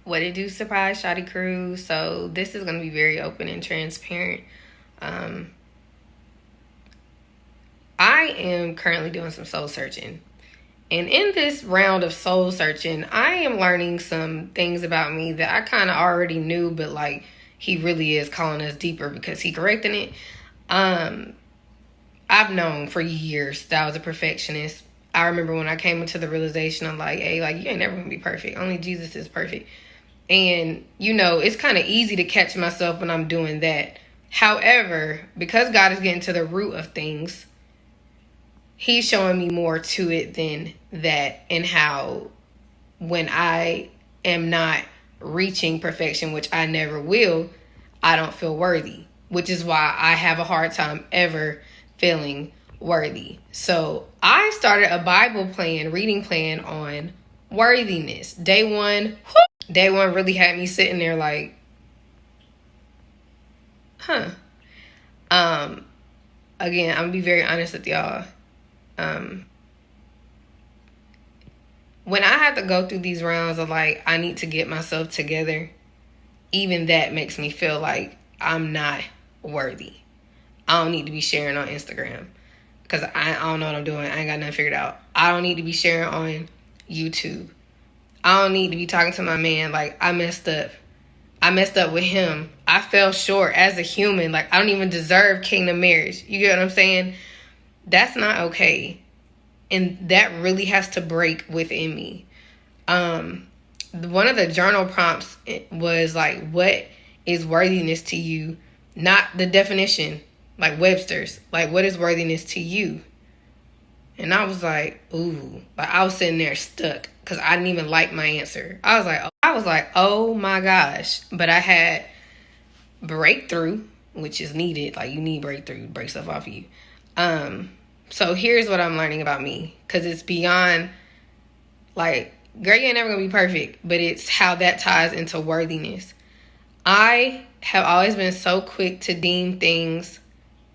What it do, surprise Shawty crew? So this is going to be very open and transparent. I am currently doing some soul searching. And in this round of soul searching, I am learning some things about me that I kind of already knew, but like he really is calling us deeper because he correcting it. I've known for years that I was a perfectionist. I remember when I came into the realization, I'm like, hey, like you ain't never gonna be perfect. Only Jesus is perfect. And, you know, it's kind of easy to catch myself when I'm doing that. However, because God is getting to the root of things, he's showing me more to it than that, and how when I am not reaching perfection, which I never will, I don't feel worthy, which is why I have a hard time ever feeling worthy. So I started a Bible plan, reading plan on worthiness. Day one really had me sitting there like, again, I'm gonna be very honest with y'all. When I have to go through these rounds of like, I need to get myself together, even that makes me feel like I'm not worthy. I don't need to be sharing on Instagram because I don't know what I'm doing. I ain't got nothing figured out. I don't need to be sharing on YouTube. I don't need to be talking to my man like I messed up. I messed up with him. I fell short as a human. Like I don't even deserve kingdom marriage. You get what I'm saying? That's not okay. And that really has to break within me. One of the journal prompts was like, what is worthiness to you? Not the definition, like Webster's. Like, what is worthiness to you? And I was like, ooh. Like I was sitting there stuck because I didn't even like my answer. I was like, oh my gosh. But I had breakthrough, which is needed. Like you need breakthrough, break stuff off of you. So here's what I'm learning about me, because it's beyond like, girl, you ain't never gonna be perfect, but it's how that ties into worthiness. I have always been so quick to deem things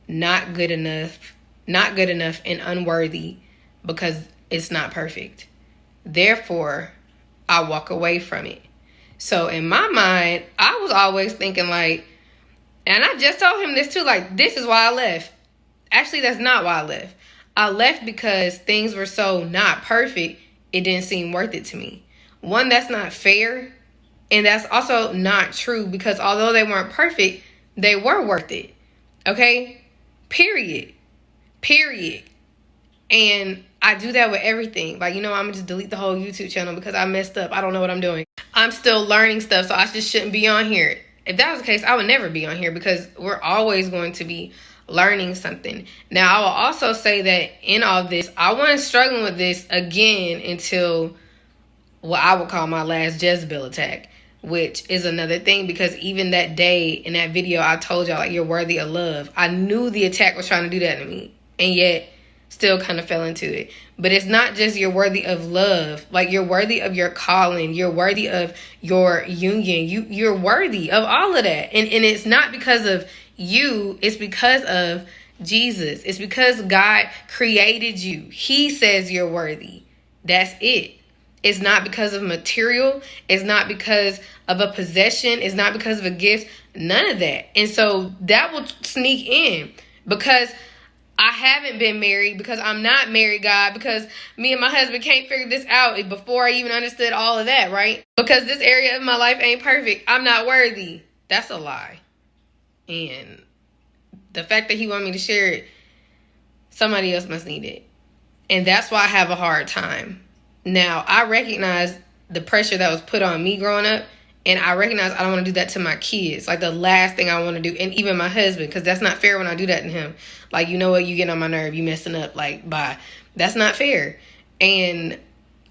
not good enough and unworthy because it's not perfect. Therefore, I walk away from it. So in my mind, I was always thinking like, and I just told him this too, like, this is why I left. Actually, that's not why I left. I left because things were so not perfect, it didn't seem worth it to me. One, that's not fair. And that's also not true, because although they weren't perfect, they were worth it. Okay? Period. And I do that with everything. Like, you know, I'm going to just delete the whole YouTube channel because I messed up. I don't know what I'm doing. I'm still learning stuff, so I just shouldn't be on here. If that was the case, I would never be on here, because we're always going to be learning something. Now, I will also say that in all this, I wasn't struggling with this again until what I would call my last Jezebel attack, which is another thing, because even that day in that video, I told y'all, like, you're worthy of love. I knew the attack was trying to do that to me, and yet still kind of fell into it. But it's not just you're worthy of love. Like, you're worthy of your calling. You're worthy of your union. You're worthy of all of that. And it's not because of you. It's because of Jesus. It's because God created you. He says you're worthy. That's it. It's not because of material. It's not because of a possession. It's not because of a gift. None of that. And so that will sneak in, because I haven't been married, because I'm not married, God, because me and my husband can't figure this out before I even understood all of that, right? Because this area of my life ain't perfect. I'm not worthy. That's a lie. And the fact that he wanted me to share it, somebody else must need it. And that's why I have a hard time. Now, I recognize the pressure that was put on me growing up, and I recognize I don't want to do that to my kids. Like, the last thing I want to do, and even my husband, because that's not fair when I do that to him. Like, you know what, you get on my nerve, you messing up, like, bye. That's not fair. And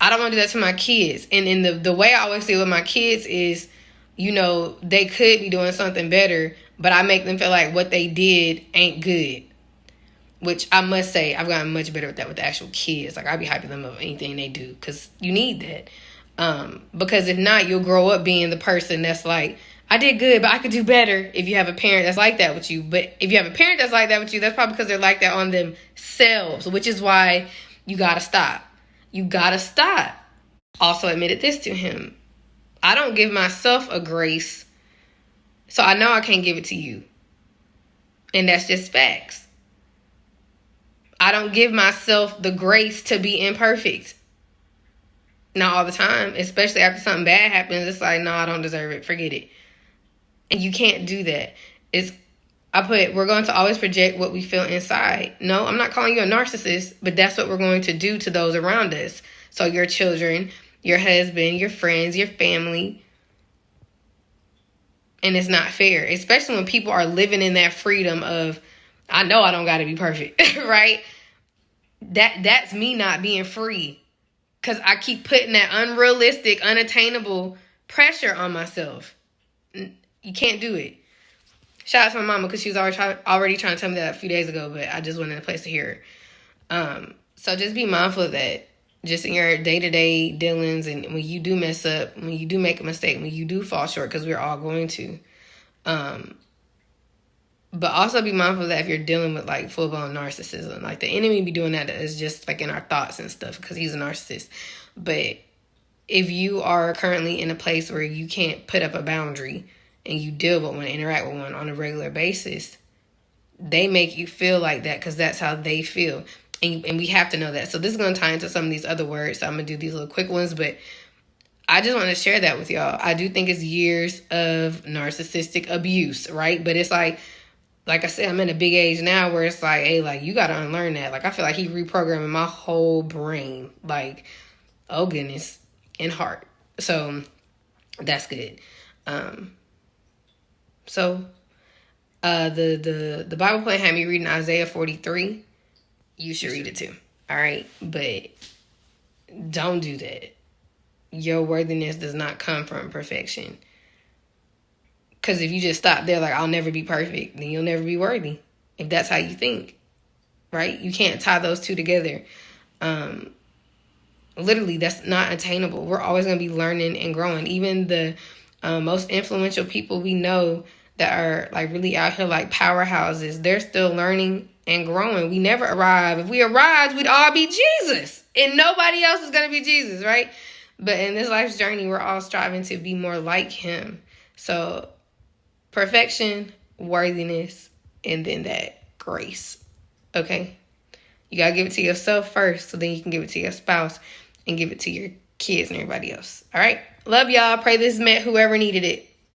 I don't want to do that to my kids. And in the way I always say with my kids is, you know, they could be doing something better, but I make them feel like what they did ain't good. Which I must say, I've gotten much better with that with the actual kids. Like, I be hyping them up anything they do, because you need that. Because if not, you'll grow up being the person that's like, I did good, but I could do better. If you have a parent that's like that with you. But if you have a parent that's like that with you, that's probably because they're like that on themselves, which is why you gotta stop. You gotta stop. Also admitted this to him. I don't give myself a grace, so I know I can't give it to you. And that's just facts. I don't give myself the grace to be imperfect. Not all the time, especially after something bad happens. It's like, no, I don't deserve it. Forget it. And you can't do that. We're going to always project what we feel inside. No, I'm not calling you a narcissist, but that's what we're going to do to those around us. So your children, your husband, your friends, your family. And it's not fair, especially when people are living in that freedom of, I know I don't got to be perfect, right? That's me not being free, because I keep putting that unrealistic, unattainable pressure on myself. You can't do it. Shout out to my mama, because she was already trying to tell me that a few days ago, but I just wasn't in a place to hear her. So just be mindful of that. Just in your day-to-day dealings, and when you do mess up, when you do make a mistake, when you do fall short, because we're all going to. But also be mindful that if you're dealing with like full-blown narcissism, like the enemy be doing that is just like in our thoughts and stuff, because he's a narcissist. But if you are currently in a place where you can't put up a boundary and you deal with one, interact with one on a regular basis, they make you feel like that because that's how they feel. And we have to know that. So this is going to tie into some of these other words. So I'm going to do these little quick ones, but I just want to share that with y'all. I do think it's years of narcissistic abuse, right? But it's like I said, I'm in a big age now where it's like, hey, like, you got to unlearn that. Like, I feel like he reprogramming my whole brain. Like, oh, goodness, and heart. So that's good. The Bible plan had me reading Isaiah 43. You should read it too. All right. But don't do that. Your worthiness does not come from perfection. Because if you just stop there, like, I'll never be perfect, then you'll never be worthy. If that's how you think. Right? You can't tie those two together. Literally, that's not attainable. We're always going to be learning and growing. Even the most influential people we know that are like really out here like powerhouses, they're still learning and growing. We never arrive. If we arrived, we'd all be Jesus. And nobody else is going to be Jesus, right? But in this life's journey, we're all striving to be more like him. So perfection, worthiness, and then that grace. Okay? You got to give it to yourself first, so then you can give it to your spouse and give it to your kids and everybody else. All right? Love y'all. Pray this met whoever needed it.